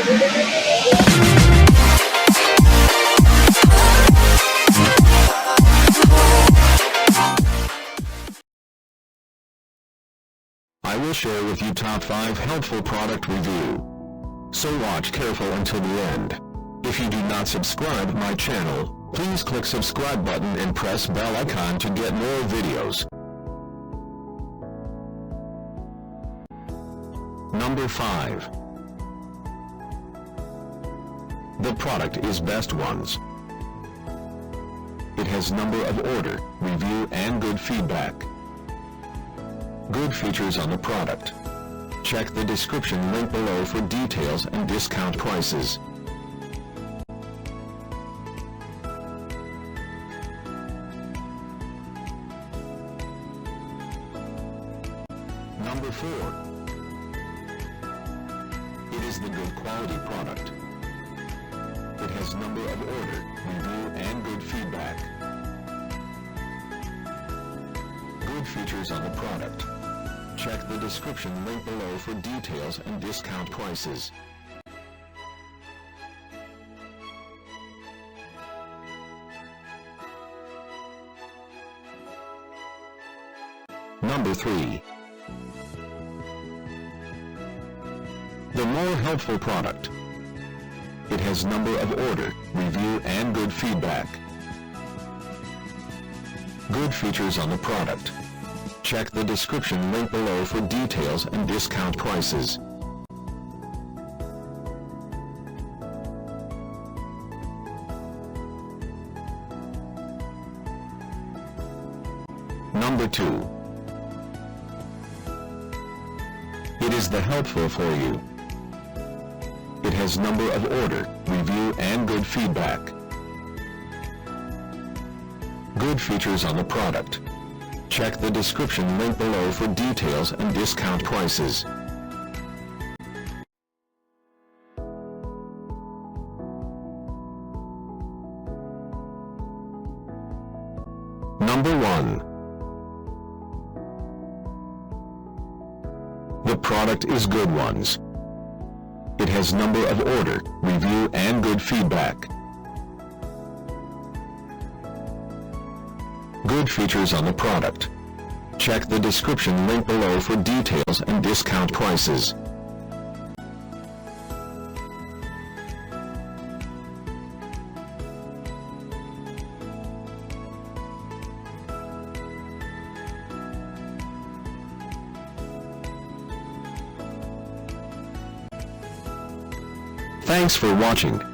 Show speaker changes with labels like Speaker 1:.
Speaker 1: I will share with you top 5 helpful product review. So watch careful until the end. If you do not subscribe my channel, please click subscribe button and press bell icon to get more videos. Number 5. The product is Best Ones. It has number of order, review and good feedback. Good features on the product. Check the description link below for details and discount prices. Number 4. It is the good quality product. It has number of order, review and good feedback. Good features on the product. Check the description link below for details and discount prices. Number 3. The more helpful product. It has number of order, review and good feedback. Good features on the product. Check the description link below for details and discount prices. Number 2. It is the helpful for you. It has number of order, review and good feedback. Good features on the product. Check the description link below for details and discount prices. Number 1. The product is Good Ones. It has number of order, review and good feedback. Good features on the product. Check the description link below for details and discount prices. Thanks for watching.